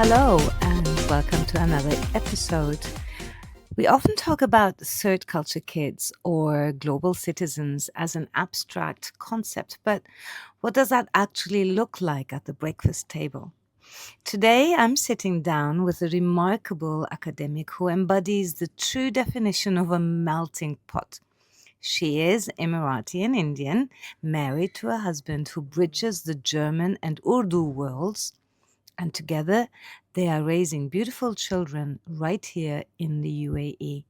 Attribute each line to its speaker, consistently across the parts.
Speaker 1: Hello, and welcome to another episode. We often talk about third culture kids or global citizens as an abstract concept, but what does that actually look like at the breakfast table? Today, I'm sitting down with a remarkable academic who embodies the true definition of a melting pot. She is Emirati and Indian, married to a husband who bridges the German and Urdu worlds, and together they are raising beautiful children right here in the UAE.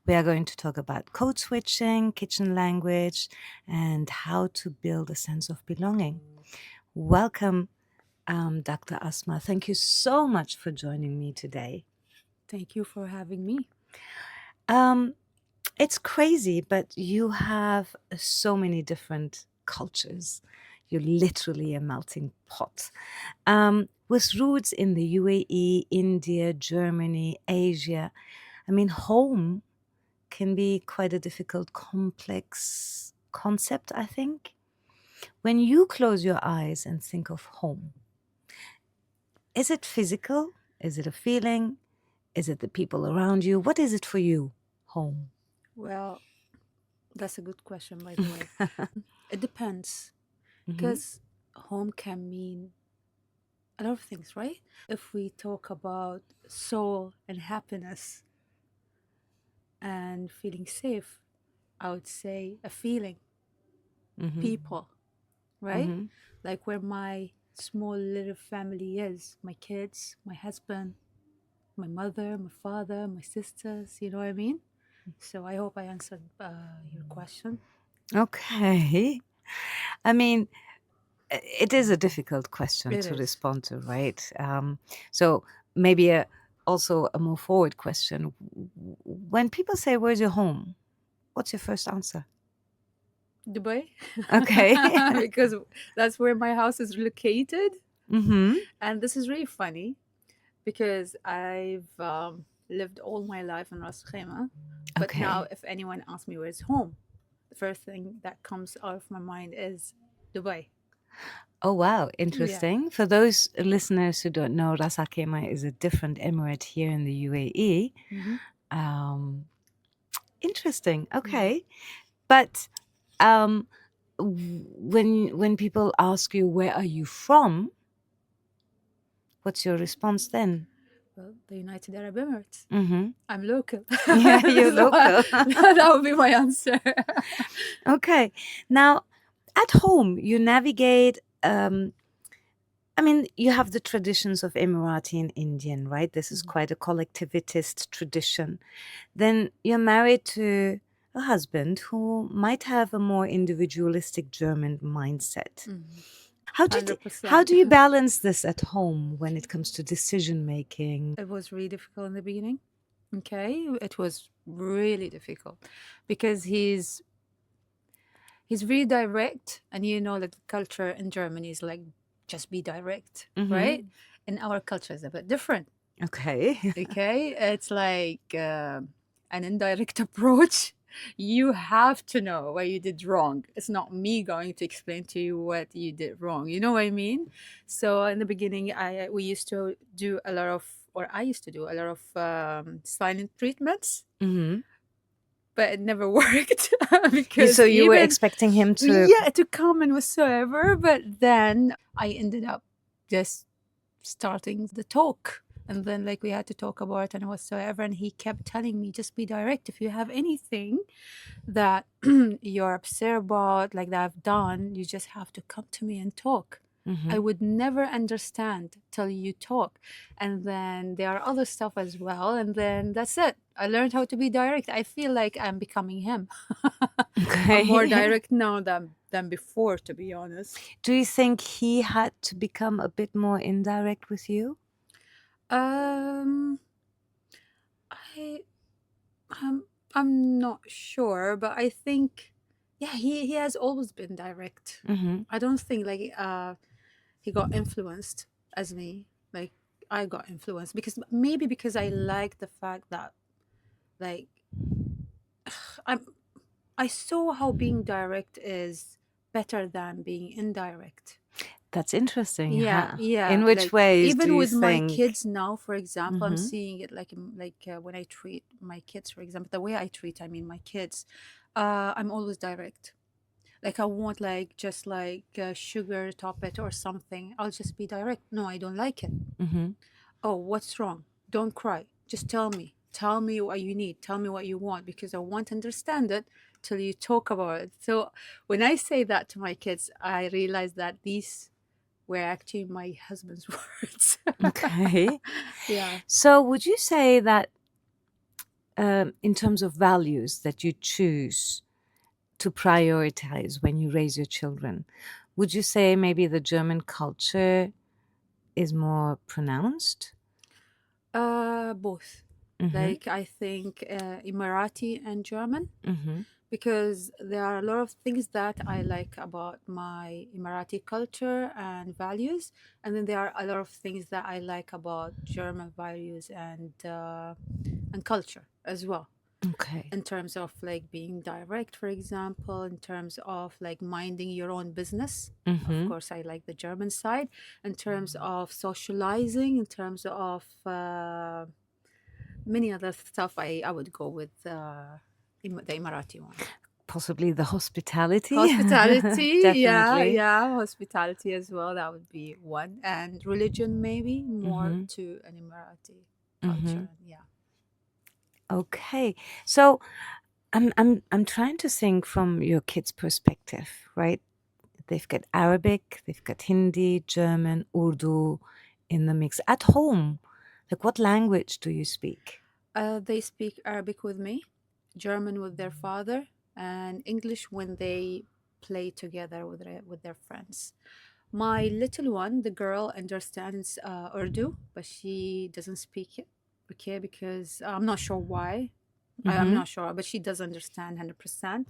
Speaker 1: We are going to talk about code switching, kitchen language, and how to build a sense of belonging. Welcome, Dr. Asma. Thank you so much for joining me today.
Speaker 2: Thank you for having me.
Speaker 1: It's crazy, but you have so many different cultures. You're literally a melting pot. With roots in the UAE, India, Germany, Asia. I mean, home can be quite a difficult, complex concept, I think. When you close your eyes and think of home, is it physical? Is it a feeling? Is it the people around you? What is it for you, home?
Speaker 2: Well, that's a good question, by the way. It depends,
Speaker 1: Mhm.
Speaker 2: because home can mean a lot of things, right? If we talk about soul and happiness and feeling safe, I would say a feeling,
Speaker 1: Mhm.
Speaker 2: people, right?
Speaker 1: Mhm.
Speaker 2: Like where my small little family is, my kids, my husband, my mother, my father, my sisters, you know what I mean? So I hope I answered your question.
Speaker 1: Okay. I mean, it is a difficult question
Speaker 2: It
Speaker 1: to
Speaker 2: is.
Speaker 1: respond to, right? So maybe also a more forward question. When people say, "Where's your home?" What's your first answer?
Speaker 2: Dubai.
Speaker 1: Okay.
Speaker 2: Because that's where my house is located.
Speaker 1: Mm-hmm.
Speaker 2: And this is really funny because I've lived all my life in Ras Khema. But now,
Speaker 1: Okay.
Speaker 2: if anyone asks me where's home, the first thing that comes out of my mind is Dubai.
Speaker 1: Oh, wow.
Speaker 2: Yeah.
Speaker 1: Interesting. For those listeners who don't know, Ras Al Khaimah is a different emirate here in the UAE.
Speaker 2: Mm-hmm.
Speaker 1: Um, Interesting. Okay. But um, when people ask you, where are you from? What's your response then?
Speaker 2: Well, the United Arab Emirates.
Speaker 1: Mm-hmm.
Speaker 2: I'm local.
Speaker 1: Yeah, you're
Speaker 2: So
Speaker 1: local.
Speaker 2: that would be my answer.
Speaker 1: Okay. Now, at home, you navigate. I mean, you have the traditions of Emirati and Indian, right? This is quite a collectivist tradition. Then you're married to a husband who might have a more individualistic German mindset. How
Speaker 2: 100%.
Speaker 1: do you balance this at home when it comes to decision making?
Speaker 2: It was really difficult in the beginning. Okay, it was really difficult because he's really direct, and you know that the culture in Germany is like just be direct, right? And our culture is a bit different.
Speaker 1: Okay.
Speaker 2: Okay, it's like an indirect approach. You have to know what you did wrong. It's not me going to explain to you what you did wrong. You know what I mean? So in the beginning, we used to do a lot of, or I used to do a lot of silent treatments,
Speaker 1: Hmm.
Speaker 2: but it never worked because
Speaker 1: So you were
Speaker 2: even
Speaker 1: expecting him to.
Speaker 2: yeah to come and whatsoever. But then I ended up just starting the talk, and then like we had to talk about and whatsoever, and he kept telling me just be direct. If you have anything that you're upset about, like that I've done, you just have to come to me and talk. I
Speaker 1: Mhm.
Speaker 2: would never understand till you talk. And then there are other stuff as well, and then that's it. I learned how to be direct. I feel like I'm becoming him. I'm more
Speaker 1: Okay.
Speaker 2: direct now than before, to be honest.
Speaker 1: Do you think he had to become a bit more indirect with you?
Speaker 2: um I Um, I'm not sure, but I think, yeah, he has always been direct.
Speaker 1: Mhm.
Speaker 2: I don't think like he got influenced as me. Like I got influenced because maybe because I like the fact that like I'm I saw how being direct is better than being indirect.
Speaker 1: That's interesting.
Speaker 2: Yeah,
Speaker 1: In
Speaker 2: yeah.
Speaker 1: which
Speaker 2: Like
Speaker 1: ways do
Speaker 2: even
Speaker 1: you
Speaker 2: with my
Speaker 1: think?
Speaker 2: kids now, for example, I'm
Speaker 1: Mm-hmm.
Speaker 2: seeing it like when I treat my kids, for example, the way I treat, I mean, my kids, I'm always direct. Like I won't like just like sugar top it or something. I'll just be direct. No, I don't like it.
Speaker 1: Mm-hmm.
Speaker 2: Oh, what's wrong? Don't cry. Just tell me. Tell me what you need. Tell me what you want because I won't understand it till you talk about it. So when I say that to my kids, I realize that these were actually my husband's words.
Speaker 1: Okay.
Speaker 2: Yeah.
Speaker 1: So would you say that in terms of values that you choose to prioritize when you raise your children, would you say maybe the German culture is more pronounced?
Speaker 2: Both.
Speaker 1: Mm-hmm.
Speaker 2: Like I think Emirati and German
Speaker 1: Mm-hmm.
Speaker 2: because there are a lot of things that I like about my Emirati culture and values, and then there are a lot of things that I like about German values and culture as well.
Speaker 1: Okay.
Speaker 2: In terms of like being direct, for example, in terms of like minding your own business. Of
Speaker 1: Mm-hmm.
Speaker 2: course, I like the German side. In terms of socializing, in terms of many other stuff, I would go with the Emirati one.
Speaker 1: Possibly the hospitality.
Speaker 2: Hospitality, yeah,
Speaker 1: Definitely.
Speaker 2: yeah, hospitality as well. That would be one. And religion, maybe more
Speaker 1: Mm-hmm.
Speaker 2: to an Emirati
Speaker 1: Mm-hmm.
Speaker 2: culture. Yeah.
Speaker 1: Okay. So I'm trying to think from your kids' perspective, right? They've got Arabic, they've got Hindi, German, Urdu in the mix. At home, like what language do you speak?
Speaker 2: They speak Arabic with me, German with their father, and English when they play together with their friends. My little one, the girl, understands Urdu, but she doesn't speak it. Okay, because I'm not sure why. I'm
Speaker 1: Mm-hmm.
Speaker 2: not sure, but she does understand 100%.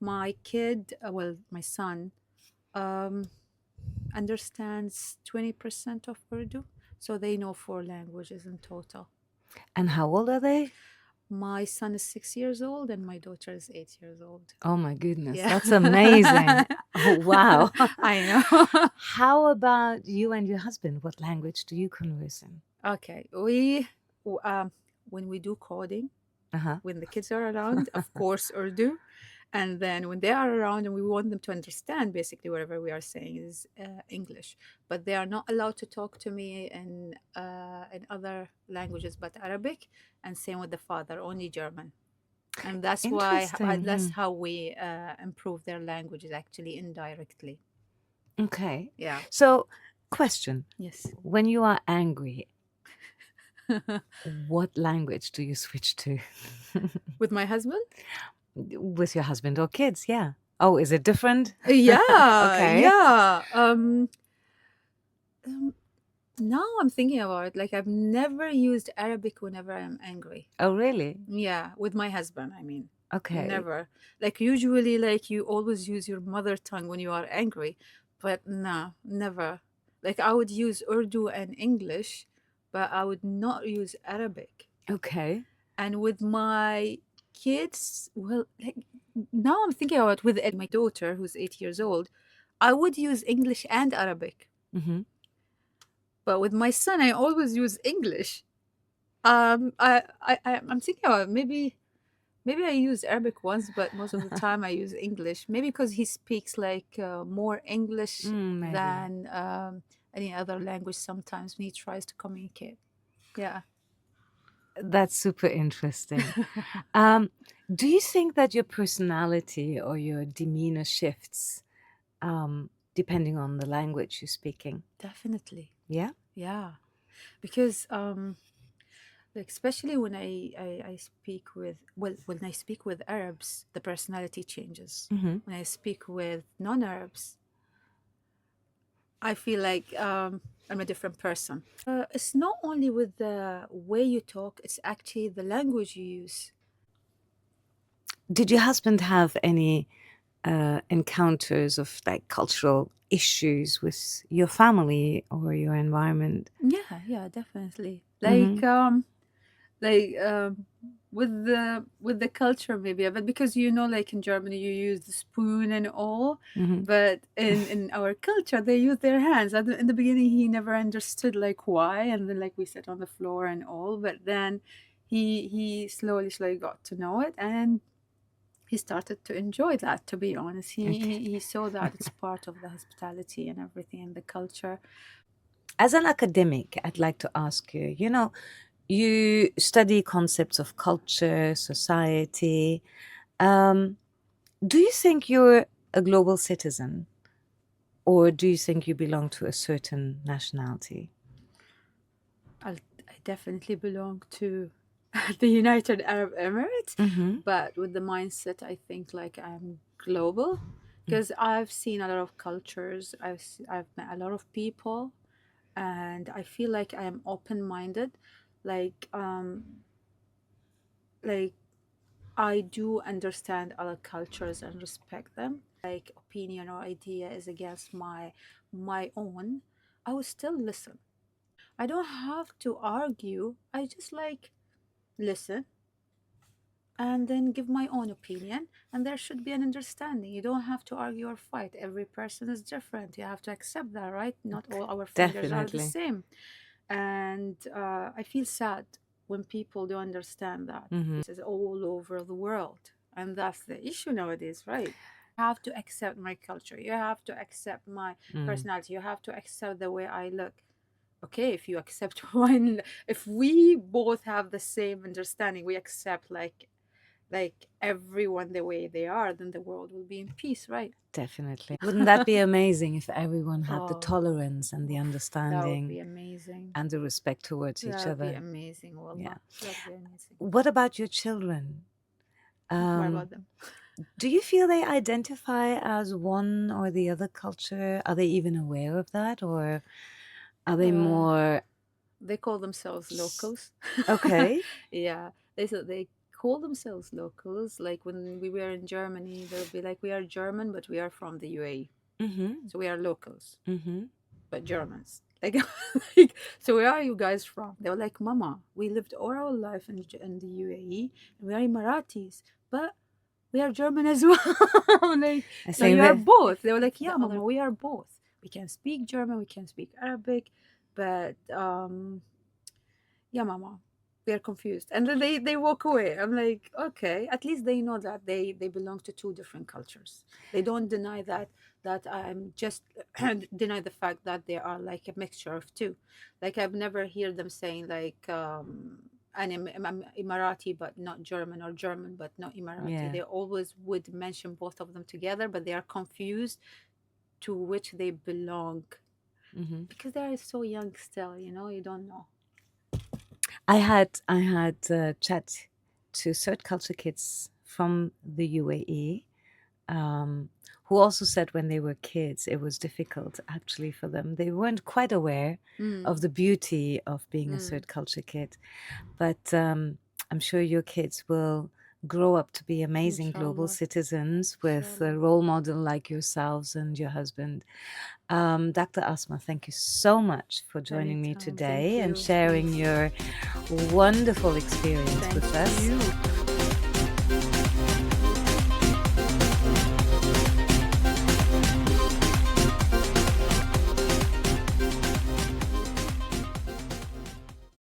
Speaker 2: My kid, well, my son, um, understands 20% of Urdu, so they know four languages in total.
Speaker 1: And how old are they?
Speaker 2: My son is 6 years old and my daughter is 8 years old.
Speaker 1: Oh my goodness,
Speaker 2: Yeah.
Speaker 1: that's amazing. Oh, wow.
Speaker 2: I know.
Speaker 1: How about you and your husband? What language do you converse in?
Speaker 2: Okay. Um, when we do coding,
Speaker 1: Uh-huh.
Speaker 2: when the kids are around, of course, Urdu. And then when they are around and we want them to understand basically whatever we are saying is English. But they are not allowed to talk to me in other languages but Arabic. And same with the father, only German. And that's why
Speaker 1: Interesting.
Speaker 2: that's how we improve their languages actually indirectly.
Speaker 1: Okay.
Speaker 2: Yeah.
Speaker 1: So, question.
Speaker 2: Yes.
Speaker 1: When you are angry, what language do you switch to?
Speaker 2: With my husband?
Speaker 1: With your husband or kids? Yeah. Oh, is it different?
Speaker 2: Yeah,
Speaker 1: Okay.
Speaker 2: yeah. Um, Now I'm thinking about it. Like I've never used Arabic whenever I'm angry.
Speaker 1: Oh, really?
Speaker 2: Yeah, with my husband, I mean.
Speaker 1: Okay.
Speaker 2: Never. Like usually like you always use your mother tongue when you are angry, but no, never. Like I would use Urdu and English, but I would not use Arabic.
Speaker 1: Okay.
Speaker 2: And with my kids, well, like now I'm thinking about with my daughter who's 8 years old, I would use English and Arabic.
Speaker 1: Mm-hmm.
Speaker 2: But with my son, I always use English. I'm thinking about maybe I use Arabic once, but most of the time I use English. Maybe because he speaks like more English
Speaker 1: Maybe.
Speaker 2: than any other language sometimes when he tries to communicate. Yeah.
Speaker 1: That's super interesting. Um, do you think that your personality or your demeanor shifts depending on the language you're speaking?
Speaker 2: Definitely.
Speaker 1: Yeah?
Speaker 2: Yeah. Because like especially when I speak with when I speak with Arabs, the personality changes.
Speaker 1: Mm-hmm.
Speaker 2: When I speak with non-Arabs, I feel like I'm a different person. It's not only with the way you talk, it's actually the language you use.
Speaker 1: Did your husband have any encounters of like cultural issues with your family or your environment?
Speaker 2: Yeah, yeah, definitely.
Speaker 1: Mm-hmm.
Speaker 2: Like like with the culture maybe, but because like in Germany you use the spoon and all,
Speaker 1: Hmm.
Speaker 2: but in our culture they use their hands. In the beginning he never understood like why, and then like we sit on the floor and all, but then he slowly got to know it, and he started to enjoy that, to be honest. He saw that it's part of the hospitality and everything and the culture.
Speaker 1: As an academic, I'd like to ask you, you study concepts of culture, society. Um, do you think you're a global citizen, or do you think you belong to a certain nationality?
Speaker 2: I definitely belong to the United Arab Emirates,
Speaker 1: Mm-hmm.
Speaker 2: but with the mindset, I think like I'm global, because I've seen a lot of cultures. I've met a lot of people, and I feel like I am open-minded. Like like I do understand other cultures and respect them. Like opinion or idea is against my own, I will still listen. I don't have to argue. I just like listen and then give my own opinion, and there should be an understanding. You don't have to argue or fight. Every person is different. You have to accept that, right? Not all our fingers are the
Speaker 1: Definitely.
Speaker 2: same. And I feel sad when people don't understand that.
Speaker 1: Mm-hmm.
Speaker 2: This is all over the world, and that's the issue nowadays, right? You have to accept my culture, you have to accept my
Speaker 1: Mm.
Speaker 2: personality, you have to accept the way I look. Okay, if you accept one, if we both have the same understanding, we accept like everyone the way they are, then the world will be in peace, right?
Speaker 1: Definitely. Wouldn't that be amazing if everyone had the
Speaker 2: Oh,
Speaker 1: tolerance and the
Speaker 2: that would
Speaker 1: understanding
Speaker 2: be amazing.
Speaker 1: and the respect towards each
Speaker 2: That would be
Speaker 1: other?
Speaker 2: amazing,
Speaker 1: Yeah.
Speaker 2: wallah. That would be amazing.
Speaker 1: What about your children?
Speaker 2: What
Speaker 1: Um,
Speaker 2: about them?
Speaker 1: do you feel they identify as one or the other culture? Are they even aware of that, or are they
Speaker 2: Uh,
Speaker 1: more
Speaker 2: they call themselves locals.
Speaker 1: okay?
Speaker 2: Yeah, they call themselves locals. Like when we were in Germany, they'll be like, "We are German, but we are from the UAE,
Speaker 1: Mm-hmm.
Speaker 2: so we are locals,
Speaker 1: Mm-hmm.
Speaker 2: but Germans." Like, so where are you guys from? They were like, "Mama, we lived all our life in the UAE, and we are Emiratis, but we are German as well." Like,
Speaker 1: I
Speaker 2: no,
Speaker 1: think
Speaker 2: you are
Speaker 1: that
Speaker 2: both. They were like, "Yeah, Mama, we are both. We can speak German, we can speak Arabic, but yeah, Mama, we are confused." And then they walk away. I'm like, okay, at least they know that they belong to two different cultures. They don't deny that I'm just deny the fact that they are like a mixture of two. Like I've never heard them saying like I'm Emirati but not German, or German but not Emirati.
Speaker 1: yeah.
Speaker 2: They always would mention both of them together, but they are confused to which they belong,
Speaker 1: Mm-hmm.
Speaker 2: because they are so young still. You don't know.
Speaker 1: I had chat to third culture kids from the UAE, who also said when they were kids, it was difficult actually for them. They weren't quite aware
Speaker 2: Mm,
Speaker 1: of the beauty of being a
Speaker 2: mm.
Speaker 1: third culture kid. But I'm sure your kids will grow up to be amazing global
Speaker 2: Inshallah.
Speaker 1: citizens with a
Speaker 2: Inshallah.
Speaker 1: role model like yourselves and your husband. Dr. Asma, thank you so much for joining me
Speaker 2: Anytime. Thank
Speaker 1: today and
Speaker 2: you.
Speaker 1: sharing
Speaker 2: Thank you.
Speaker 1: your wonderful experience
Speaker 2: Thank
Speaker 1: with us.
Speaker 2: you.